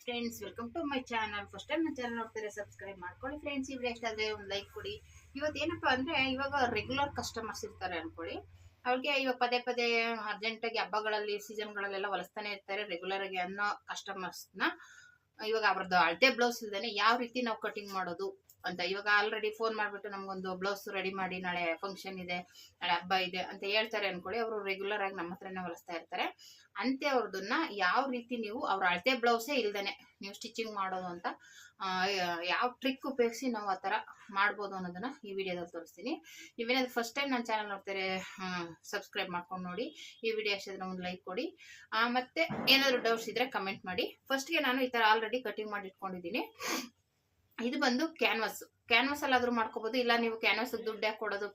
Friends, welcome to my channel. First time ನನ್ನ channel ನೋಡ್ತಾರೆ, subscribe ಮಾಡ್ಕೊಳ್ಳಿ ಫ್ರೆಂಡ್ಸ್. ಈ ವಿಡಿಯೋ ಇಷ್ಟ ಆದರೆ ಒಂದು ಲೈಕ್ ಕೊಡಿ. ಇವತ್ತು ಏನಪ್ಪಾ ಅಂದ್ರೆ, ಇವಾಗ ರೆಗ್ಯುಲರ್ ಕಸ್ಟಮರ್ಸ್ ಇರ್ತಾರೆ ಅನ್ಕೊಳ್ಳಿ. ಅವ್ರಿಗೆ ಇವಾಗ ಪದೇ ಪದೇ ಅರ್ಜೆಂಟಾಗಿ ಹಬ್ಬಗಳಲ್ಲಿ ಸೀಸನ್ಗಳಲ್ಲೆಲ್ಲ ಹೊಲಿಸ್ತಾನೆ ಇರ್ತಾರೆ ರೆಗ್ಯುಲರ್ ಆಗಿ ಅನ್ನೋ ಕಸ್ಟಮರ್ಸ್ನ ಇವಾಗ ಅವ್ರದ್ದು ಅಳತೆ ಬ್ಲೌಸ್ ಇಲ್ದೇನೆ ಯಾವ ರೀತಿ ನಾವು ಕಟಿಂಗ್ ಮಾಡೋದು ಅಂತ ಇವಾಗ ಆಲ್ರೆಡಿ ಫೋನ್ ಮಾಡಿಬಿಟ್ಟು ನಮಗೊಂದು ಬ್ಲೌಸ್ ರೆಡಿ ಮಾಡಿ, ನಾಳೆ ಫಂಕ್ಷನ್ ಇದೆ, ನಾಳೆ ಹಬ್ಬ ಇದೆ ಅಂತ ಹೇಳ್ತಾರೆ ಅನ್ಕೊಳ್ಳಿ. ಅವರು ರೆಗ್ಯುಲರ್ ಆಗಿ ನಮ್ಮ ಹತ್ರನೇ ಹೊಲಿಸ್ತಾ ಇರ್ತಾರೆ. ಅಂತೆ ಅವ್ರದನ್ನ ಯಾವ ರೀತಿ ನೀವು ಅವ್ರ ಅಳತೆ ಬ್ಲೌಸೇ ಇಲ್ದೇನೆ ನೀವು ಸ್ಟಿಚಿಂಗ್ ಮಾಡೋದು ಅಂತ ಯಾವ ಟ್ರಿಕ್ ಉಪಯೋಗಿಸಿ ನಾವು ಆ ಥರ ಮಾಡ್ಬೋದು ಅನ್ನೋದನ್ನ ಈ ವಿಡಿಯೋದಲ್ಲಿ ತೋರಿಸ್ತೀನಿ. ನೀವೇನಾದ್ರು ಫಸ್ಟ್ ಟೈಮ್ ನನ್ನ ಚಾನಲ್ ನೋಡ್ತಾರೆ, ಸಬ್ಸ್ಕ್ರೈಬ್ ಮಾಡ್ಕೊಂಡು ನೋಡಿ. ಈ ವಿಡಿಯೋ ಇಷ್ಟಾದ್ರೆ ಒಂದು ಲೈಕ್ ಕೊಡಿ. ಮತ್ತೆ ಏನಾದರೂ ಡೌಟ್ಸ್ ಇದ್ರೆ ಕಮೆಂಟ್ ಮಾಡಿ. ಫಸ್ಟ್ಗೆ ನಾನು ಈ ಥರ ಆಲ್ರೆಡಿ ಕಟಿಂಗ್ ಮಾಡಿ ಇಟ್ಕೊಂಡಿದ್ದೀನಿ. ಇದು ಬಂದು ಕ್ಯಾನ್ವಾಸ್ ಅಲ್ಲಾದ್ರೂ ಮಾಡ್ಕೋಬಹುದು, ಇಲ್ಲ ನೀವು ಕ್ಯಾನ್ವಾಸ್ ದುಡ್ಡು ಯಾಕೆ ಕೊಡೋದು,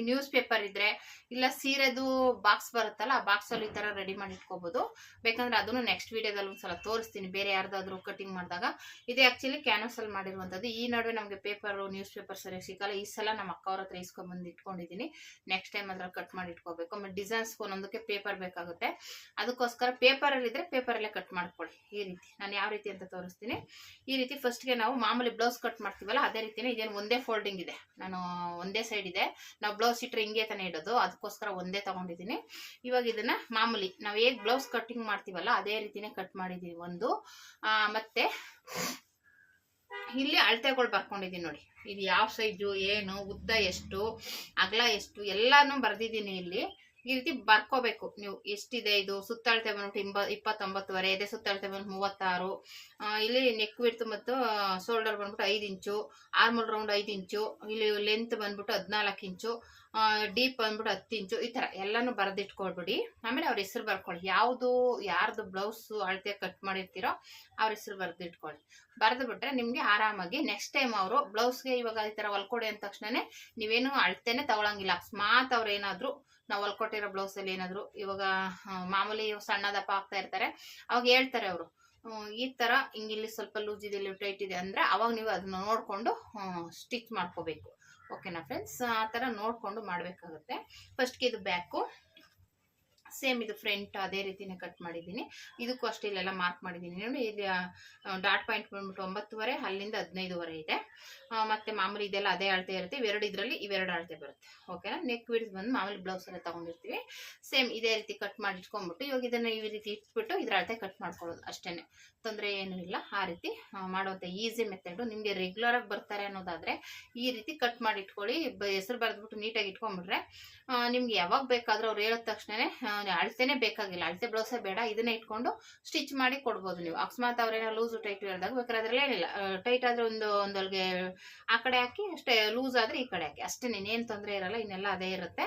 ನ್ಯೂಸ್ ಪೇಪರ್ ಇದ್ರೆ ಇಲ್ಲ ಸೀರೆದು ಬಾಕ್ಸ್ ಬರುತ್ತಲ್ಲ, ಆ ಬಾಕ್ಸ್ ಅಲ್ಲಿ ಈ ತರ ರೆಡಿ ಮಾಡಿ ಇಟ್ಕೋಬಹುದು. ಬೇಕಂದ್ರೆ ಅದನ್ನು ನೆಕ್ಸ್ಟ್ ವಿಡಿಯೋದಲ್ಲಿ ಒಂದ್ಸಲ ತೋರಿಸ್ತೀನಿ, ಬೇರೆ ಯಾರ್ದಾದ್ರು ಕಟಿಂಗ್ ಮಾಡಿದಾಗ. ಇದು ಆಕ್ಚುಲಿ ಕ್ಯಾನ್ವಾಸ್ ಅಲ್ಲಿ ಮಾಡಿರುವಂತದ್ದು. ಈ ನಡುವೆ ನಮಗೆ ಪೇಪರ್ ನ್ಯೂಸ್ ಪೇಪರ್ ಸರಿ ಸಿಗಲ್ಲ. ಈ ಸಲ ನಮ್ಮ ಅಕ್ಕ ಅವ್ರ ಹತ್ರ ಇಸ್ಕೊಂಡ್ ಬಂದು ಇಟ್ಕೊಂಡಿದ್ದೀನಿ. ನೆಕ್ಸ್ಟ್ ಟೈಮ್ ಅದ್ರಲ್ಲಿ ಕಟ್ ಮಾಡಿ ಇಟ್ಕೋಬೇಕು. ಆಮೇಲೆ ಡಿಸೈನ್ಸ್ ಒಂದೊಂದಕ್ಕೆ ಪೇಪರ್ ಬೇಕಾಗುತ್ತೆ. ಅದಕ್ಕೋಸ್ಕರ ಪೇಪರ್ ಅಲ್ಲಿ ಇದ್ರೆ ಪೇಪರ್ ಅಲ್ಲೇ ಕಟ್ ಮಾಡ್ಕೊಳ್ಳಿ. ಈ ರೀತಿ ನಾನು ಯಾವ ರೀತಿ ಅಂತ ತೋರಿಸ್ತೀನಿ. ಈ ರೀತಿ ಫಸ್ಟ್ಗೆ ನಾವು ಮಾಮೂಲಿ ಬ್ಲೌಸ್ ಕಟ್ ಮಾಡ್ತೀವಲ್ಲ, ಅದೇ ರೀತಿನೇ ಇದೇನು ಒಂದೇ ಫೋಲ್ಡಿಂಗ್ ಇದೆ. ನಾನು ಒಂದೇ ಸೈಡ್ ಇದೆ. ನಾವು ಬ್ಲೌಸ್ ಇಟ್ಟರೆ ಹಿಂಗೆ ತಾನೇ ಇಡೋದು, ಅದಕ್ಕೋಸ್ಕರ ಒಂದೇ ತಗೊಂಡಿದ್ದೀನಿ. ಇವಾಗ ಇದನ್ನ ಮಾಮೂಲಿ ನಾವು ಹೇಗೆ ಬ್ಲೌಸ್ ಕಟ್ಟಿಂಗ್ ಮಾಡ್ತೀವಲ್ಲ ಅದೇ ರೀತಿನೇ ಕಟ್ ಮಾಡಿದೀನಿ ಒಂದು. ಮತ್ತೆ ಇಲ್ಲಿ ಅಳತೆಗಳು ಬರ್ಕೊಂಡಿದ್ದೀನಿ ನೋಡಿ. ಇದು ಯಾವ ಸೈಜು, ಏನು ಉದ್ದ, ಎಷ್ಟು ಅಗಲ, ಎಷ್ಟು ಎಲ್ಲಾನು ಬರ್ದಿದ್ದೀನಿ ಇಲ್ಲಿ. ಈ ರೀತಿ ಬರ್ಕೋಬೇಕು ನೀವು. ಎಷ್ಟಿದೆ ಇದು ಸುತ್ತಳತೆ ಬಂದ್ಬಿಟ್ಟು 29.5, ಎದೆ ಸುತ್ತಳತೆ ಬಂದ್ಬಿಟ್ಟು 36. ಇಲ್ಲಿ ನೆಕ್ ವಿಡ್ತ್ ಮತ್ತು ಶೋಲ್ಡರ್ ಬಂದ್ಬಿಟ್ಟು 5 ಇಂಚು, ಆರ್ಮಲ್ ರೌಂಡ್ 5 ಇಂಚು, ಇಲ್ಲಿ ಲೆಂತ್ ಬಂದ್ಬಿಟ್ಟು 14 ಇಂಚು, ಡೀಪ್ ಬಂದ್ಬಿಟ್ಟು 10 ಇಂಚು. ಈ ತರ ಎಲ್ಲಾನು ಬರೆದಿಟ್ಕೊಳ್ಬಿಡಿ. ಆಮೇಲೆ ಅವ್ರ ಹೆಸರು ಬರ್ಕೊಳ್ಳಿ. ಯಾರ್ದು ಬ್ಲೌಸ್ ಅಳತೆ ಕಟ್ ಮಾಡಿರ್ತೀರೋ ಅವ್ರ ಹೆಸರು ಬರೆದಿಟ್ಕೊಳ್ಳಿ. ಬರೆದು ಬಿಟ್ರೆ ನಿಮ್ಗೆ ಆರಾಮಾಗಿ ನೆಕ್ಸ್ಟ್ ಟೈಮ್ ಅವರು ಬ್ಲೌಸ್ಗೆ ಇವಾಗ ಈ ತರ ಹೊಲ್ಕೊಡಿ ಅಂದ ತಕ್ಷಣನೇ ನೀವೇನು ಅಳತೆನೆ ತಗೊಳಂಗಿಲ್ಲ. ಅಕಸ್ಮಾತ್ ಅವ್ರು ಏನಾದ್ರು ನಾವು ಹೊಲ್ಕೊಟ್ಟಿರೋ ಬ್ಲೌಸ್ ಅಲ್ಲಿ ಏನಾದ್ರು ಇವಾಗ ಮಾಮೂಲಿ ಸಣ್ಣ ದಪ್ಪ ಆಗ್ತಾ ಇರ್ತಾರೆ, ಅವಾಗ ಹೇಳ್ತಾರೆ ಅವರು, ಈ ತರ ಹಿಂಗಿಲ್ಲಿ ಸ್ವಲ್ಪ ಲೂಸ್ ಇದೆ, ಇಲ್ಲಿ ಟೈಟ್ ಇದೆ ಅಂದ್ರೆ ಅವಾಗ ನೀವು ಅದನ್ನ ನೋಡ್ಕೊಂಡು ಸ್ಟಿಚ್ ಮಾಡ್ಕೋಬೇಕು. ಓಕೆನಾ ಫ್ರೆಂಡ್ಸ್? ಆ ತರ ನೋಡ್ಕೊಂಡು ಮಾಡ್ಬೇಕಾಗುತ್ತೆ. ಫಸ್ಟ್ಗೆ ಇದು ಬ್ಯಾಕು, ಸೇಮ್ ಇದು ಫ್ರಂಟ್ ಅದೇ ರೀತಿನೇ ಕಟ್ ಮಾಡಿದ್ದೀನಿ. ಇದಕ್ಕೂ ಅಷ್ಟೇ ಇಲ್ಲೆಲ್ಲ ಮಾರ್ಕ್ ಮಾಡಿದ್ದೀನಿ ನೋಡಿ. ಇಲ್ಲಿ ಡಾಟ್ ಪಾಯಿಂಟ್ ಬಂದ್ಬಿಟ್ಟು 9.5, ಅಲ್ಲಿಂದ 15.5 ಇದೆ. ಮತ್ತೆ ಮಾಮೂಲಿ ಇದೆಲ್ಲ ಅದೇ ಅಳತೆ ಇರುತ್ತೆ. ಇವೆರಡು ಅಳತೆ ಬರುತ್ತೆ. ಓಕೆನಾ? ನೆಕ್ ವಿಡ್ತ್ ಬಂದು ಮಾಮೂಲಿ ಬ್ಲೌಸ್ ಎಲ್ಲ ತಗೊಂಡಿರ್ತೀವಿ. ಸೇಮ್ ಇದೇ ರೀತಿ ಕಟ್ ಮಾಡಿ ಇಟ್ಕೊಂಡ್ಬಿಟ್ಟು ಇವಾಗ ಇದನ್ನ ಈ ರೀತಿ ಇಟ್ಬಿಟ್ಟು ಇದ್ರ ಅಳತೆ ಕಟ್ ಮಾಡ್ಕೊಳ್ಳೋದು ಅಷ್ಟೇನೆ. ತೊಂದರೆ ಏನೂ ಇಲ್ಲ. ಆ ರೀತಿ ಮಾಡುವಂಥ ಈಸಿ ಮೆಥಡ್. ನಿಮಗೆ ರೆಗ್ಯುಲರ್ ಆಗಿ ಬರ್ತಾರೆ ಅನ್ನೋದಾದ್ರೆ ಈ ರೀತಿ ಕಟ್ ಮಾಡಿ ಇಟ್ಕೊಳ್ಳಿ. ಹೆಸರು ಬರೆದ್ಬಿಟ್ಟು ನೀಟಾಗಿ ಇಟ್ಕೊಂಡ್ಬಿಟ್ರೆ ನಿಮ್ಗೆ ಯಾವಾಗ ಬೇಕಾದ್ರೂ ಅವ್ರು ಹೇಳಿದ ತಕ್ಷಣನೇ ಅಳತೆನೇ ಬೇಕಾಗಿಲ್ಲ. ಅಳತೆ ಬ್ಲೌಸೇ ಬೇಡ, ಇದನ್ನ ಇಟ್ಕೊಂಡು ಸ್ಟಿಚ್ ಮಾಡಿ ಕೊಡ್ಬೋದು ನೀವು. ಅಕಸ್ಮಾತ್ ಅವ್ರೇನೋ ಲೂಸು ಟೈಟ್ ಹೇಳಿದಾಗ ಬೇಕಾದ್ರೆ ಅದ್ರಲ್ಲಿ ಏನಿಲ್ಲ, ಟೈಟ್ ಆದ್ರೆ ಒಂದೊಲ್ಗೆ ಆ ಕಡೆ ಹಾಕಿ ಅಷ್ಟೇ, ಲೂಸ್ ಆದ್ರೆ ಈ ಕಡೆ ಹಾಕಿ ಅಷ್ಟೇ. ಇನ್ನೇನು ತೊಂದರೆ ಇರಲ್ಲ. ಇನ್ನೆಲ್ಲ ಅದೇ ಇರುತ್ತೆ.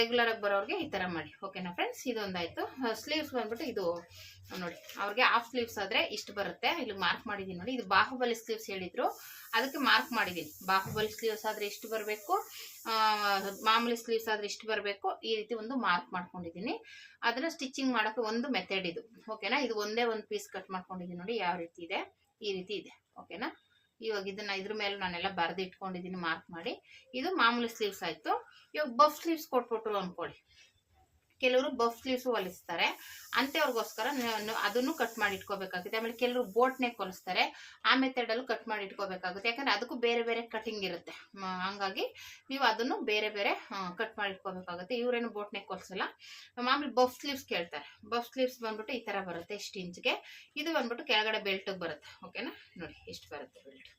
ರೆಗ್ಯುಲರ್ ಆಗಿ ಬರೋರಿಗೆ ಈ ತರ ಮಾಡಿ. ಓಕೆನಾ ಫ್ರೆಂಡ್ಸ್? ಇದೊಂದಾಯ್ತು. ಸ್ಲೀವ್ಸ್ ಬಂದ್ಬಿಟ್ಟು ಇದು ನೋಡಿ, ಅವ್ರಿಗೆ ಹಾಫ್ ಸ್ಲೀವ್ಸ್ ಆದ್ರೆ ಇಷ್ಟು ಬರುತ್ತೆ. ಇಲ್ಲಿ ಮಾರ್ಕ್ ಮಾಡಿದೀನಿ ನೋಡಿ. ಇದು ಬಾಹುಬಲಿ ಸ್ಲೀವ್ಸ್ ಹೇಳಿದ್ರು, ಅದಕ್ಕೆ ಮಾರ್ಕ್ ಮಾಡಿದೀನಿ. ಬಾಹುಬಲಿ ಸ್ಲೀವ್ಸ್ ಆದ್ರೆ ಇಷ್ಟು ಬರಬೇಕು, ಮಾಮೂಲಿ ಸ್ಲೀವ್ಸ್ ಆದ್ರೆ ಇಷ್ಟು ಬರಬೇಕು. ಈ ರೀತಿ ಒಂದು ಮಾರ್ಕ್ ಮಾಡ್ಕೊಂಡಿದ್ದೀನಿ. ಅದನ್ನ ಸ್ಟಿಚಿಂಗ್ ಮಾಡೋಕೆ ಒಂದು ಮೆಥಡ್ ಇದು. ಓಕೆನಾ? ಇದು ಒಂದೇ ಒಂದು ಪೀಸ್ ಕಟ್ ಮಾಡ್ಕೊಂಡಿದ್ದೀನಿ ನೋಡಿ, ಯಾವ ರೀತಿ ಇದೆ, ಈ ರೀತಿ ಇದೆ. ಓಕೆನಾ? ಇವಾಗ ಇದನ್ನ ಇದ್ರ ಮೇಲೆ ನಾನೆಲ್ಲ ಬರೆದು ಇಟ್ಕೊಂಡಿದ್ದೀನಿ ಮಾರ್ಕ್ ಮಾಡಿ. ಇದು ಮಾಮೂಲಿ ಸ್ಲೀವ್ಸ್ ಆಯ್ತು. ಇವಾಗ ಬಫ್ ಸ್ಲೀವ್ಸ್ ಕೊಟ್ಬಿಟ್ರು ಅನ್ಕೊಳ್ಳಿ. ಕೆಲವರು ಬಫ್ ಸ್ಲೀವ್ಸ್ ಹೊಲಿಸ್ತಾರೆ, ಅಂತವ್ರಿಗೋಸ್ಕರ ಅದನ್ನು ಕಟ್ ಮಾಡಿ ಇಟ್ಕೋಬೇಕಾಗುತ್ತೆ. ಆಮೇಲೆ ಕೆಲವರು ಬೋಟ್ ನೆಕ್ ಹೊಲಿಸ್ತಾರೆ, ಆ ಮೆಥಡ್ ಅಲ್ಲೂ ಕಟ್ ಮಾಡಿ ಇಟ್ಕೋಬೇಕಾಗುತ್ತೆ. ಯಾಕಂದ್ರೆ ಅದಕ್ಕೂ ಬೇರೆ ಬೇರೆ ಕಟಿಂಗ್ ಇರುತ್ತೆ. ಹಂಗಾಗಿ ನೀವು ಅದನ್ನು ಬೇರೆ ಬೇರೆ ಕಟ್ ಮಾಡಿ ಇಟ್ಕೋಬೇಕಾಗುತ್ತೆ. ಇವ್ರೇನು ಬೋಟ್ ನೆಕ್ ಹೊಲಿಸಲ್ಲ, ಮಾಮೂಲಿ ಬಫ್ ಸ್ಲೀವ್ಸ್ ಕೇಳ್ತಾರೆ. ಬಫ್ ಸ್ಲೀವ್ಸ್ ಬಂದ್ಬಿಟ್ಟು ಈ ತರ ಬರುತ್ತೆ, ಇಷ್ಟು ಇಂಚ್ಗೆ. ಇದು ಬಂದ್ಬಿಟ್ಟು ಕೆಳಗಡೆ ಬೆಲ್ಟ್ ಬರುತ್ತೆ. ಓಕೆನಾ? ನೋಡಿ ಎಷ್ಟು ಬರುತ್ತೆ ಬೆಲ್ಟ್,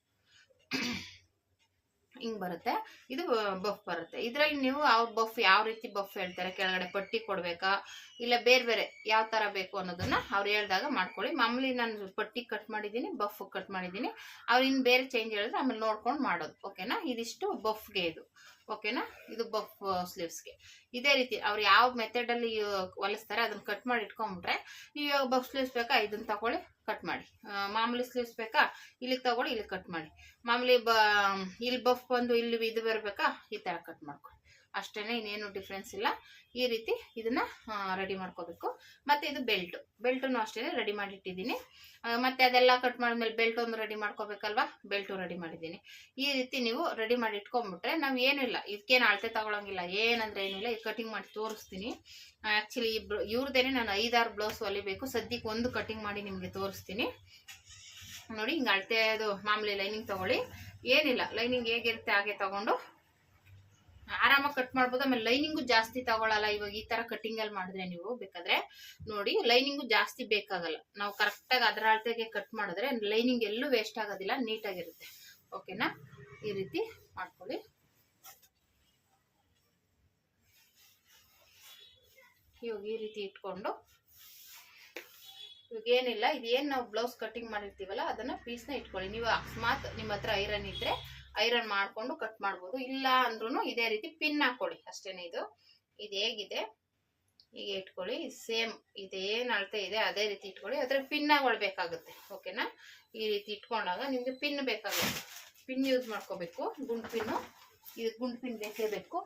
ಹಿಂಗ್ ಬರುತ್ತೆ. ಇದು ಬಫ್ ಬರುತ್ತೆ. ಇದ್ರಲ್ಲಿ ನೀವು ಬಫ್ ಯಾವ ರೀತಿ ಬಫ್ ಹೇಳ್ತಾರೆ, ಕೆಳಗಡೆ ಪಟ್ಟಿ ಕೊಡ್ಬೇಕಾ ಇಲ್ಲ ಬೇರೆ ಬೇರೆ ಯಾವ ತರ ಬೇಕು ಅನ್ನೋದನ್ನ ಅವ್ರು ಹೇಳ್ದಾಗ ಮಾಡ್ಕೊಳ್ಳಿ. ಮಾಮೂಲಿ ನಾನು ಪಟ್ಟಿ ಕಟ್ ಮಾಡಿದ್ದೀನಿ, ಬಫ್ ಕಟ್ ಮಾಡಿದ್ದೀನಿ. ಅವ್ರು ಇನ್ನು ಬೇರೆ ಚೇಂಜ್ ಹೇಳಿದ್ರೆ ಆಮೇಲೆ ನೋಡ್ಕೊಂಡು ಮಾಡೋದು. ಓಕೆನಾ? ಇದಿಷ್ಟು ಬಫ್ಗೆ ಇದು. ಓಕೆನಾ? ಇದು ಬಫ್ ಸ್ಲೀವ್ಸ್ಗೆ. ಇದೇ ರೀತಿ ಅವ್ರು ಯಾವ ಮೆಥಡ್ ಅಲ್ಲಿ ಹೊಲಿಸ್ತಾರೆ ಅದನ್ನ ಕಟ್ ಮಾಡಿ ಇಟ್ಕೊಂಡ್ಬಿಟ್ರೆ, ನೀವು ಇವಾಗ ಬಫ್ ಸ್ಲೀವ್ಸ್ ಬೇಕಾ ಇದನ್ನ ತಗೊಳ್ಳಿ ಕಟ್ ಮಾಡಿ, ಮಾಮೂಲಿ ಸ್ಲೀವ್ಸ್ ಬೇಕಾ ಇಲ್ಲಿಗೆ ತಗೊಳ್ಳಿ ಇಲ್ಲಿ ಕಟ್ ಮಾಡಿ, ಮಾಮೂಲಿ ಇಲ್ಲಿ ಬಫ್ ಬಂದು ಇಲ್ಲಿ ಇದು ಬರಬೇಕಾ ಈ ತರ ಕಟ್ ಮಾಡ್ಕೊಳ್ಳಿ ಅಷ್ಟೇನೆ, ಇನ್ನೇನು ಡಿಫ್ರೆನ್ಸ್ ಇಲ್ಲ. ಈ ರೀತಿ ಇದನ್ನ ರೆಡಿ ಮಾಡ್ಕೋಬೇಕು. ಮತ್ತೆ ಇದು ಬೆಲ್ಟನ್ನು ಅಷ್ಟೇ ರೆಡಿ ಮಾಡಿಟ್ಟಿದ್ದೀನಿ. ಮತ್ತೆ ಅದೆಲ್ಲ ಕಟ್ ಮಾಡಿದ್ಮೇಲೆ ಬೆಲ್ಟ್ ಒಂದು ರೆಡಿ ಮಾಡ್ಕೋಬೇಕಲ್ವಾ, ಬೆಲ್ಟು ರೆಡಿ ಮಾಡಿದ್ದೀನಿ. ಈ ರೀತಿ ನೀವು ರೆಡಿ ಮಾಡಿ ಇಟ್ಕೊಂಡ್ಬಿಟ್ರೆ ನಾವು ಏನಿಲ್ಲ, ಇದಕ್ಕೇನು ಅಳತೆ ತಗೊಳಂಗಿಲ್ಲ, ಏನಂದ್ರೆ ಏನಿಲ್ಲ. ಇದು ಕಟಿಂಗ್ ಮಾಡಿ ತೋರಿಸ್ತೀನಿ. ಆ್ಯಕ್ಚುಲಿ ಇವ್ರದ್ದೇನೆ ನಾನು 5-6 ಬ್ಲೌಸ್ ಹೊಲಿಬೇಕು. ಸದ್ಯಕ್ಕೆ ಒಂದು ಕಟಿಂಗ್ ಮಾಡಿ ನಿಮಗೆ ತೋರಿಸ್ತೀನಿ ನೋಡಿ. ಹಿಂಗೆ ಅಳತೆ ಅದು ಮಾಮೂಲಿ ಲೈನಿಂಗ್ ತಗೊಳ್ಳಿ, ಏನಿಲ್ಲ, ಲೈನಿಂಗ್ ಹೇಗಿರುತ್ತೆ ಹಾಗೆ ತಗೊಂಡು ಆರಾಮಾಗಿ ಕಟ್ ಮಾಡ್ಬೋದು. ಆಮೇಲೆ ಲೈನಿಂಗು ಜಾಸ್ತಿ ತಗೊಳಲ್ಲ. ಇವಾಗ ಈ ತರ ಕಟಿಂಗ್ ಅಲ್ಲಿ ಮಾಡಿದ್ರೆ ನೀವು ಬೇಕಾದ್ರೆ ನೋಡಿ, ಲೈನಿಂಗು ಜಾಸ್ತಿ ಬೇಕಾಗಲ್ಲ. ನಾವು ಕರೆಕ್ಟಾಗಿ ಅದರ ಅಳತೆಗೆ ಕಟ್ ಮಾಡಿದ್ರೆ ಲೈನಿಂಗ್ ಎಲ್ಲೂ ವೇಸ್ಟ್ ಆಗೋದಿಲ್ಲ, ನೀಟಾಗಿರುತ್ತೆ. ಓಕೆನಾ? ಈ ರೀತಿ ಮಾಡ್ಕೊಳ್ಳಿ. ಇವಾಗ ಈ ರೀತಿ ಇಟ್ಕೊಂಡು ಇವಾಗ ಏನಿಲ್ಲ, ಇದೇನು ನಾವು ಬ್ಲೌಸ್ ಕಟಿಂಗ್ ಮಾಡಿರ್ತೀವಲ್ಲ ಅದನ್ನ ಪೀಸ್ನ ಇಟ್ಕೊಳ್ಳಿ. ನೀವು ಅಕಸ್ಮಾತ್ ನಿಮ್ಮ ಹತ್ರ ಐರನ್ ಇದ್ರೆ ಐರನ್ ಮಾಡ್ಕೊಂಡು ಕಟ್ ಮಾಡ್ಬೋದು. ಇಲ್ಲ ಅಂದ್ರೂ ಇದೇ ರೀತಿ ಪಿನ್ ಹಾಕೊಳ್ಳಿ ಅಷ್ಟೇನೆ. ಇದು ಹೇಗಿದೆ ಹೀಗೆ ಇಟ್ಕೊಳ್ಳಿ. ಸೇಮ್ ಇದೇನು ಅಳತೆ ಇದೆ ಅದೇ ರೀತಿ ಇಟ್ಕೊಳ್ಳಿ. ಅದ್ರ ಪಿನ್ ಬೇಕಾಗುತ್ತೆ. ಓಕೆನಾ? ಈ ರೀತಿ ಇಟ್ಕೊಂಡಾಗ ನಿಮ್ಗೆ ಪಿನ್ ಬೇಕಾಗುತ್ತೆ. ಪಿನ್ ಯೂಸ್ ಮಾಡ್ಕೋಬೇಕು, ಗುಂಡು ಪಿನ್ನು. ಇದು ಗುಂಡು ಪಿನ್ ಬೇಕೇ ಬೇಕು.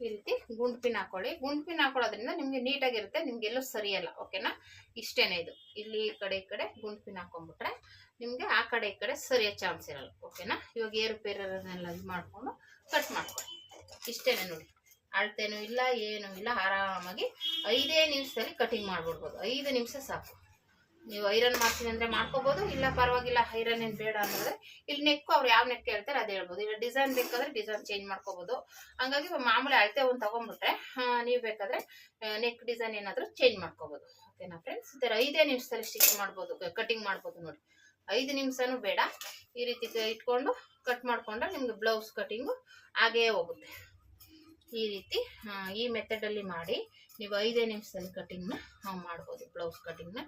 ಈ ರೀತಿ ಗುಂಡು ಪಿನ್ ಹಾಕೊಳ್ಳಿ. ಗುಂಡು ಪಿನ್ ಹಾಕೊಳ್ಳೋದ್ರಿಂದ ನಿಮ್ಗೆ ನೀಟಾಗಿರುತ್ತೆ, ನಿಮ್ಗೆ ಎಲ್ಲೂ ಸರಿಯಲ್ಲ. ಓಕೆನಾ? ಇಷ್ಟೇನೆ. ಇದು ಇಲ್ಲಿ ಈ ಕಡೆ ಗುಂಡು ಪಿನ್ ಹಾಕೊಂಡ್ಬಿಟ್ರೆ ನಿಮ್ಗೆ ಆ ಕಡೆ ಈ ಕಡೆ ಸರಿಯೋ ಚಾನ್ಸ್ ಇರಲ್ಲ. ಓಕೆನಾ? ಇವಾಗ ಏರುಪೇರನ್ನೆಲ್ಲ ಇದು ಮಾಡ್ಕೊಂಡು ಕಟ್ ಮಾಡ್ಕೊಳ್ಳಿ. ಇಷ್ಟೇನೆ ನೋಡಿ, ಅಳತೆನೂ ಇಲ್ಲ, ಏನೂ ಇಲ್ಲ. ಆರಾಮಾಗಿ 5 ನಿಮಿಷದಲ್ಲಿ ಕಟಿಂಗ್ ಮಾಡ್ಬಿಡ್ಬೋದು. 5 ನಿಮಿಷ ಸಾಕು. ನೀವು ಐರನ್ ಮಾಡ್ತೀನಿ ಅಂದ್ರೆ ಮಾಡ್ಕೋಬಹುದು, ಇಲ್ಲ ಪರವಾಗಿಲ್ಲ ಐರನ್ ಏನ್ ಬೇಡ ಅಂದ್ರೆ ಇಲ್ಲಿ ನೆಕ್ ಅವ್ರು ಯಾವ ನೆಕ್ ಹೇಳ್ತಾರೆ ಅದೇ ಹೇಳ್ಬೋದು. ಇಲ್ಲ ಡಿಸೈನ್ ಬೇಕಾದ್ರೆ ಡಿಸೈನ್ ಚೇಂಜ್ ಮಾಡ್ಕೋಬಹುದು. ಹಂಗಾಗಿ ಮಾಮೂಲಿ ಅಳತೆ ಒಂದು ತಗೊಂಡ್ಬಿಟ್ರೆ ನೀವು ಬೇಕಾದ್ರೆ ನೆಕ್ ಡಿಸೈನ್ ಏನಾದ್ರು ಚೇಂಜ್ ಮಾಡ್ಕೋಬಹುದು. ಓಕೆನಾ ಫ್ರೆಂಡ್ಸ್? ಈ ತರ 5 ನಿಮಿಷದಲ್ಲಿ ಸ್ಟಿಚ್ ಮಾಡ್ಬೋದು, ಕಟಿಂಗ್ ಮಾಡ್ಬೋದು ನೋಡಿ. 5 ನಿಮಿಷನೂ ಬೇಡ. ಈ ರೀತಿ ಇಟ್ಕೊಂಡು ಕಟ್ ಮಾಡ್ಕೊಂಡ್ರೆ ನಿಮ್ಗೆ ಬ್ಲೌಸ್ ಕಟಿಂಗು ಹಾಗೇ ಹೋಗುತ್ತೆ. ಈ ರೀತಿ ಈ ಮೆಥಡ್ ಅಲ್ಲಿ ಮಾಡಿ ನೀವು 5 ನಿಮಿಷದಲ್ಲಿ ಕಟಿಂಗ್ನ ಮಾಡ್ಬೋದು, ಬ್ಲೌಸ್ ಕಟಿಂಗ್ನ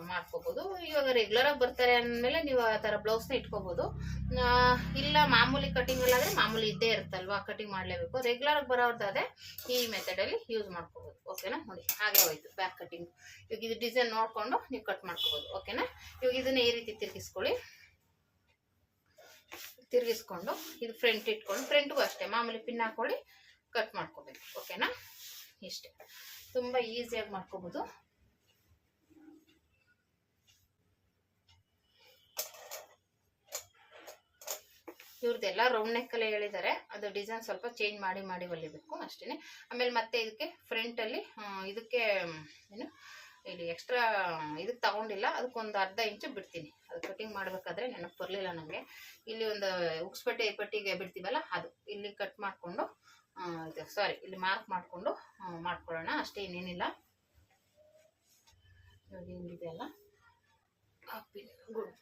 ಮಾಡ್ಕೋಬಹುದು. ಇವಾಗ ರೆಗ್ಯುಲರ್ ಆಗಿ ಬರ್ತಾರೆ ಅಂದಮೇಲೆ ನೀವು ಆ ತರ ಬ್ಲೌಸ್ನ ಇಟ್ಕೋಬಹುದು. ಇಲ್ಲ ಮಾಮೂಲಿ ಕಟಿಂಗ್ ಅಲ್ಲಾದ್ರೆ ಮಾಮೂಲಿ ಇದ್ದೇ ಇರುತ್ತಲ್ವಾ, ಕಟಿಂಗ್ ಮಾಡ್ಲೇಬೇಕು. ರೆಗ್ಯುಲರ್ ಆಗಿ ಬರೋದಾದ್ರೆ ಈ ಮೆಥಡ್ ಅಲ್ಲಿ ಯೂಸ್ ಮಾಡ್ಕೋಬಹುದು. ಓಕೆನಾ? ನೋಡಿ ಹಾಗೆ ಹೋಯ್ತು ಬ್ಯಾಕ್ ಕಟಿಂಗ್. ಇವಾಗ ಇದು ಡಿಸೈನ್ ನೋಡ್ಕೊಂಡು ನೀವು ಕಟ್ ಮಾಡ್ಕೋಬಹುದು. ಓಕೆನಾ? ಇವಾಗ ಇದನ್ನ ಈ ರೀತಿ ತಿರ್ಗಿಸ್ಕೊಳ್ಳಿ. ತಿರ್ಗಿಸ್ಕೊಂಡು ಇದು ಫ್ರಂಟ್ ಇಟ್ಕೊಂಡು ಫ್ರಂಟ್ಗೂ ಅಷ್ಟೇ ಮಾಮೂಲಿ ಪಿನ್ ಹಾಕೊಳ್ಳಿ, ಕಟ್ ಮಾಡ್ಕೋಬೇಕು. ಓಕೆನಾ? ಇಷ್ಟೇ, ತುಂಬಾ ಈಸಿಯಾಗಿ ಮಾಡ್ಕೋಬಹುದು. ಇವ್ರದ್ದೆಲ್ಲ ರೌಂಡ್ ನೆಕ್ ಅಲ್ಲೇ ಹೇಳಿದ್ದಾರೆ. ಅದು ಡಿಸೈನ್ ಸ್ವಲ್ಪ ಚೇಂಜ್ ಮಾಡಿ ಹೊಲಿಬೇಕು ಅಷ್ಟೇನೆ. ಆಮೇಲೆ ಮತ್ತೆ ಇದಕ್ಕೆ ಫ್ರಂಟ್ ಅಲ್ಲಿ ಇದಕ್ಕೆ ಏನು ಇಲ್ಲಿ ಎಕ್ಸ್ಟ್ರಾ ಇದಕ್ಕೆ ತಗೊಂಡಿಲ್ಲ, ಅದಕ್ಕೊಂದು ಅರ್ಧ ಇಂಚು ಬಿಡ್ತೀನಿ. ಅದು ಕಟಿಂಗ್ ಮಾಡ್ಬೇಕಾದ್ರೆ ನೆನಪು ಬರಲಿಲ್ಲ ನನಗೆ. ಇಲ್ಲಿ ಒಂದು ಪಟ್ಟಿಗೆ ಬಿಡ್ತೀವಲ್ಲ ಅದು ಇಲ್ಲಿ ಕಟ್ ಮಾಡಿಕೊಂಡು ಇಲ್ಲಿ ಮಾರ್ಕ್ ಮಾಡಿಕೊಂಡು ಮಾಡ್ಕೊಳ್ಳೋಣ ಅಷ್ಟೇ, ಇನ್ನೇನಿಲ್ಲ. ಇವಾಗ ಹಿಂಗಿದೆ ಅಲ್ಲ, ಗುಡ್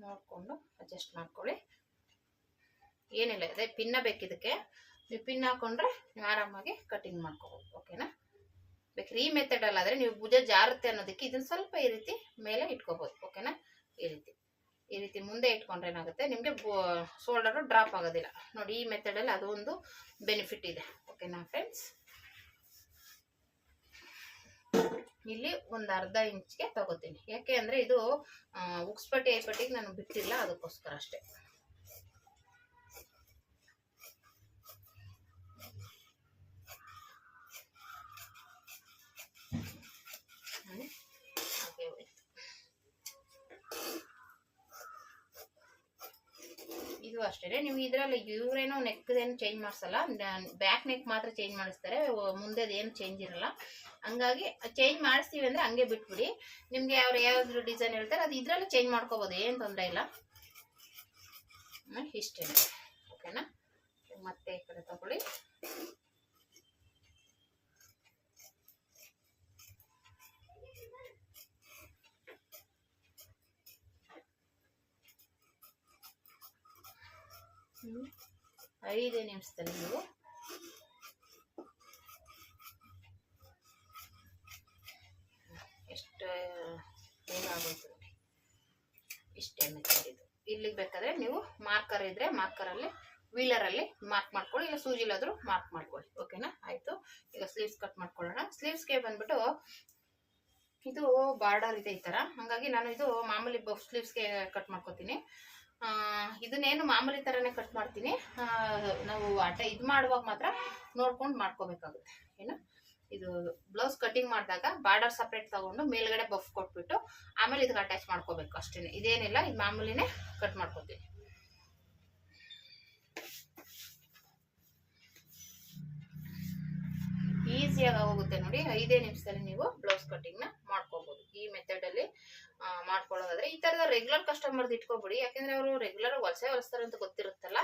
ನೋಡ್ಕೊಂಡು ಅಡ್ಜಸ್ಟ್ ಮಾಡ್ಕೊಳ್ಳಿ. ಏನಿಲ್ಲ, ಅದೇ ಪಿನ್ನ ಬೇಕಿದಕ್ಕೆ. ನೀವು ಪಿನ್ ಹಾಕೊಂಡ್ರೆ ನೀವು ಆರಾಮಾಗಿ ಕಟಿಂಗ್ ಮಾಡ್ಕೋಬಹುದು. ಓಕೆನಾ? ಬೇಕಾದ್ರೆ ಈ ಮೆಥಡ್ ಅಲ್ಲಾದ್ರೆ ನೀವು ಭುಜ ಜಾರುತ್ತೆ ಅನ್ನೋದಕ್ಕೆ ಇದನ್ನ ಸ್ವಲ್ಪ ಈ ರೀತಿ ಮೇಲೆ ಇಟ್ಕೋಬಹುದು. ಓಕೆನಾ? ಈ ರೀತಿ ಮುಂದೆ ಇಟ್ಕೊಂಡ್ರೆ ಏನಾಗುತ್ತೆ ನಿಮ್ಗೆ ಶೋಲ್ಡರ್ ಡ್ರಾಪ್ ಆಗೋದಿಲ್ಲ ನೋಡಿ. ಈ ಮೆಥಡ್ ಅಲ್ಲಿ ಅದು ಒಂದು ಬೆನಿಫಿಟ್ ಇದೆ. ಓಕೆನಾ ಫ್ರೆಂಡ್ಸ್? ಇಲ್ಲಿ ಒಂದು ಅರ್ಧ ಇಂಚ್ಗೆ ತಗೋತೀನಿ. ಯಾಕೆ ಅಂದ್ರೆ ಇದು ಉಕ್ಸ್ಪಟ್ಟಿಗೆ ನಾನು ಬಿಟ್ಟಿಲ್ಲ, ಅದಕ್ಕೋಸ್ಕರ ಅಷ್ಟೇ. ಇದು ಅಷ್ಟೇ. ನೀವು ಇದ್ರಲ್ಲಿ ಇವ್ರೇನೋ ನೆಕ್ ಏನು ಚೇಂಜ್ ಮಾಡಿಸಲ್ಲ, ಬ್ಯಾಕ್ ನೆಕ್ ಮಾತ್ರ ಚೇಂಜ್ ಮಾಡಿಸ್ತಾರೆ, ಮುಂದೆದು ಏನು ಚೇಂಜ್ ಇರಲ್ಲ. ಹಂಗಾಗಿ ಚೇಂಜ್ ಮಾಡಿಸ್ತೀವಿ ಅಂದ್ರೆ ಹಂಗೆ ಬಿಟ್ಬಿಡಿ. ನಿಮ್ಗೆ ಯಾವ್ದು ಡಿಸೈನ್ ಹೇಳ್ತಾರೆ ಅದು ಇದ್ರಲ್ಲಿ ಚೇಂಜ್ ಮಾಡ್ಕೋಬಹುದು, ಏನು ತೊಂದರೆ ಇಲ್ಲ. ಇಷ್ಟೇ. ಓಕೆನಾ? ಮತ್ತೆ ಈ ಕಡೆ ತಗೊಳ್ಳಿ. ಐದೇ ನಿಮಿಷದಲ್ಲಿ ನೀವು ಎಷ್ಟು ಏನಾಗುತ್ತೆ ನೋಡಿ. ಇಷ್ಟೇ ಮೆಥಡ್ ಇದು. ಇಲ್ಲಿಗೆ ಬೇಕಾದ್ರೆ ನೀವು ಮಾರ್ಕರ್ ಇದ್ರೆ ಮಾರ್ಕರಲ್ಲಿ ವೀಲರಲ್ಲಿ ಮಾರ್ಕ್ ಮಾಡ್ಕೊಳ್ಳಿ, ಇಲ್ಲ ಸೂಜಿಲಾದ್ರೂ ಮಾರ್ಕ್ ಮಾಡ್ಕೊಳ್ಳಿ. ಓಕೆನಾ? ಆಯ್ತು. ಈಗ ಸ್ಲೀವ್ಸ್ ಕಟ್ ಮಾಡ್ಕೊಳ್ಳೋಣ. ಸ್ಲೀವ್ಸ್ಗೆ ಬಂದ್ಬಿಟ್ಟು ಇದು ಬಾರ್ಡರ್ ಇದೆ ಈ ತರ, ಹಾಗಾಗಿ ನಾನು ಇದು ಮಾಮೂಲಿ ಬಫ್ ಸ್ಲೀವ್ಸ್ಗೆ ಕಟ್ ಮಾಡ್ಕೊತೀನಿ. ಇದನ್ನೇನು ಮಾಮೂಲಿ ತರನೇ ಕಟ್ ಮಾಡ್ತೀನಿ. ನಾವು ಇದು ಮಾಡುವಾಗ ಮಾತ್ರ ನೋಡ್ಕೊಂಡು ಮಾಡ್ಕೋಬೇಕಾಗುತ್ತೆ. ಏನು ಇದು ಬ್ಲೌಸ್ ಕಟಿಂಗ್ ಮಾಡಿದಾಗ ಬಾರ್ಡರ್ ಸಪ್ರೇಟ್ ತಗೊಂಡು ಮೇಲ್ಗಡೆ ಬಫ್ ಕೊಟ್ಬಿಟ್ಟು ಆಮೇಲೆ ಇದಕ್ಕೆ ಅಟ್ಯಾಚ್ ಮಾಡ್ಕೋಬೇಕು ಅಷ್ಟೇನೆ. ಇದೇನಿಲ್ಲ, ಇದು ಮಾಮೂಲಿನೇ ಕಟ್ ಮಾಡ್ಕೋತೀನಿ. ಈಸಿಯಾಗಿ ಹೋಗುತ್ತೆ ನೋಡಿ. 5 ನಿಮಿಷದಲ್ಲಿ ನೀವು ಬ್ಲೌಸ್ ಕಟಿಂಗ್ ನ ಮಾಡ್ಕೋಬಹುದು. ಈ ಮೆಥಡ್ ಅಲ್ಲಿ ಮಾಡ್ಕೊಳ್ಳೋದಾದ್ರೆ ಈ ತರದ ರೆಗ್ಯುಲರ್ ಕಸ್ಟಮರ್ದು ಇಟ್ಕೋಬಿಡಿ. ಯಾಕಂದ್ರೆ ಅವರು ರೆಗ್ಯುಲರ್ ಹೊಲಿಸ್ತಾರೆ ಅಂತ ಗೊತ್ತಿರುತ್ತಲ್ಲ,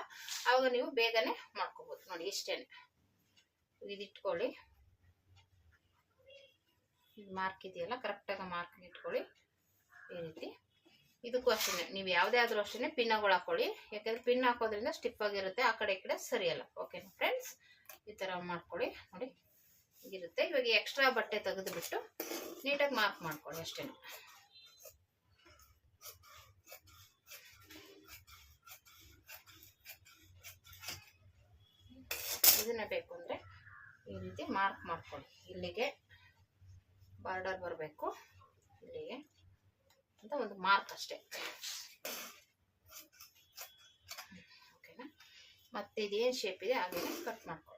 ಅವಾಗ ನೀವು ಬೇಗನೆ ಮಾಡ್ಕೋಬಹುದು. ನೋಡಿ ಇಷ್ಟೇನೆ, ಇದು ಇಟ್ಕೊಳ್ಳಿ. ಮಾರ್ಕ್ ಇದೆಯಲ್ಲ, ಕರೆಕ್ಟಾಗಿ ಮಾರ್ಕ್ ಇಟ್ಕೊಳ್ಳಿ. ಈ ರೀತಿ ಇದಕ್ಕೂ ಅಷ್ಟೇ, ನೀವು ಯಾವುದೇ ಆದ್ರೂ ಅಷ್ಟೇ ಪಿನ್ಗಳು ಹಾಕೊಳ್ಳಿ. ಯಾಕಂದ್ರೆ ಪಿನ್ ಹಾಕೋದ್ರಿಂದ ಸ್ಟಿಪ್ ಆಗಿರುತ್ತೆ, ಆ ಕಡೆ ಈ ಕಡೆ ಸರಿಯಲ್ಲ. ಓಕೆನಾ ಫ್ರೆಂಡ್ಸ್, ಈ ತರ ಮಾಡ್ಕೊಳ್ಳಿ. ನೋಡಿ ಇರುತ್ತೆ. ಇವಾಗ ಎಕ್ಸ್ಟ್ರಾ ಬಟ್ಟೆ ತೆಗೆದು ಬಿಟ್ಟು ನೀಟಾಗಿ ಮಾರ್ಕ್ ಮಾಡ್ಕೊಳ್ಳಿ ಅಷ್ಟೇ. ಇದನ್ನ ಬೇಕು ಅಂದ್ರೆ ಈ ರೀತಿ ಮಾರ್ಕ್ ಮಾಡ್ಕೊಳ್ಳಿ. ಇಲ್ಲಿಗೆ ಬಾರ್ಡರ್ ಬರಬೇಕು, ಇಲ್ಲಿಗೆ ಅಂತ ಒಂದು ಮಾರ್ಕ್ ಅಷ್ಟೇ. ಓಕೆನಾ, ಮತ್ತೆ ಇದೇನು ಶೇಪ್ ಇದೆ ಹಾಗೇನೆ ಕಟ್ ಮಾಡ್ಕೊಳ್ಳೋಣ.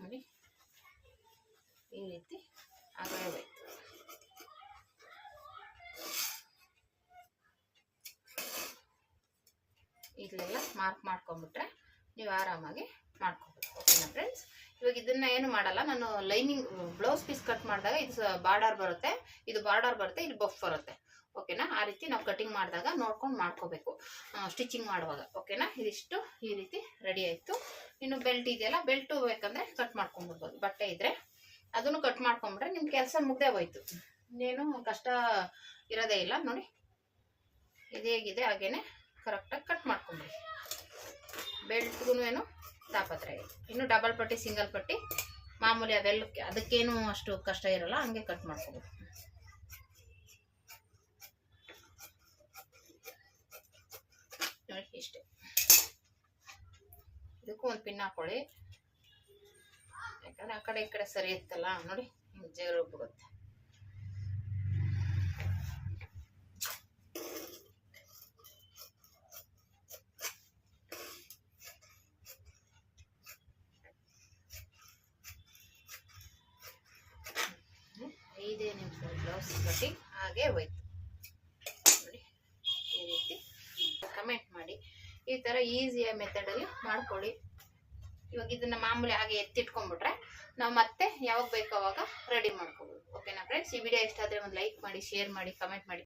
ನೋಡಿ ಈ ರೀತಿ ಆಗಬೇಕು. ಇಲ್ಲೆಲ್ಲ ಮಾರ್ಕ್ ಮಾಡ್ಕೊಂಡ್ಬಿಟ್ರೆ ನೀವು ಆರಾಮಾಗಿ ಮಾಡ್ಕೋಬೇಕು. ಓಕೆನಾ ಫ್ರೆಂಡ್ಸ್, ಇವಾಗ ಇದನ್ನ ಏನು ಮಾಡಲ್ಲ ನಾನು. ಲೈನಿಂಗ್ ಬ್ಲೌಸ್ ಪೀಸ್ ಕಟ್ ಮಾಡಿದಾಗ ಇದು ಬಾರ್ಡರ್ ಬರುತ್ತೆ, ಇದು ಬಾರ್ಡರ್ ಬರುತ್ತೆ, ಇಲ್ಲಿ ಬಫ್ ಬರುತ್ತೆ. ಓಕೆನಾ, ಆ ರೀತಿ ನಾವು ಕಟಿಂಗ್ ಮಾಡಿದಾಗ ನೋಡ್ಕೊಂಡು ಮಾಡ್ಕೋಬೇಕು ಸ್ಟಿಚಿಂಗ್ ಮಾಡುವಾಗ. ಓಕೆನಾ, ಇದಿಷ್ಟು ಈ ರೀತಿ ರೆಡಿ ಆಯ್ತು. ಇನ್ನು ಬೆಲ್ಟ್ ಇದೆಯಲ್ಲ, ಬೆಲ್ಟ್ ಬೇಕಂದ್ರೆ ಕಟ್ ಮಾಡ್ಕೊಂಡ್ಬಿಡ್ಬೋದು. ಬಟ್ಟೆ ಇದ್ರೆ ಅದನ್ನು ಕಟ್ ಮಾಡ್ಕೊಂಡ್ಬಿಟ್ರೆ ನಿಮ್ ಕೆಲಸ ಮುಗ್ದೇ ಹೋಯ್ತು. ಇನ್ನೇನು ಕಷ್ಟ ಇರೋದೇ ಇಲ್ಲ. ನೋಡಿ ಇದು ಹೇಗಿದೆ ಹಾಗೇನೆ ಕರೆಕ್ಟಾಗಿ ಕಟ್ ಮಾಡ್ಕೊಂಡ್ಬಿಡಿ. ಬೆಲ್ಟ್ಗೂ ಏನು ತಾಪತ್ರ ಇದೆ. ಇನ್ನು ಡಬಲ್ ಪಟ್ಟಿ ಸಿಂಗಲ್ ಪಟ್ಟಿ ಮಾಮೂಲಿ ಅವೆಲ್ಲ ಅದಕ್ಕೇನು ಅಷ್ಟು ಕಷ್ಟ ಇರಲ್ಲ, ಹಂಗೆ ಕಟ್ ಮಾಡ್ಕೋಬೋದು. ನೋಡಿ ಇಷ್ಟೇ. ಇದಕ್ಕೂ ಒಂದು ಪಿನ್ ಹಾಕೊಳ್ಳಿ, ಯಾಕಂದ್ರೆ ಆ ಕಡೆ ಈ ಕಡೆ ಸರಿ ಇತ್ತಲ್ಲ. ನೋಡಿ ಜೇರು ಬರುತ್ತೆ. ಐದೇ ನಿಮಿಷ ಬ್ಲೌಸ್ ಕಟಿಂಗ್ ಹಾಗೆ ಹೋಯ್ತು. ನೋಡಿ ಈ ರೀತಿ ಕಮೆಂಟ್ ಮಾಡಿ. ಈ ತರ ಈಸಿಯ ಮೆಥಡ್ ಅಲ್ಲಿ ಮಾಡ್ಕೊಳ್ಳಿ. ಇವಾಗ ಇದನ್ನ ಮಾಮೂಲಿ ಹಾಗೆ ಎತ್ತಿಟ್ಕೊಂಡ್ಬಿಟ್ರೆ ನಾವು ಮತ್ತೆ ಯಾವಾಗ ಬೇಕೋ ಅವಾಗ ರೆಡಿ ಮಾಡ್ಕೋಬಹುದು. ಓಕೆನಾ ಫ್ರೆಂಡ್ಸ್, ಈ ವಿಡಿಯೋ ಇಷ್ಟ ಆದ್ರೆ ಒಂದು ಲೈಕ್ ಮಾಡಿ, ಶೇರ್ ಮಾಡಿ, ಕಮೆಂಟ್ ಮಾಡಿ.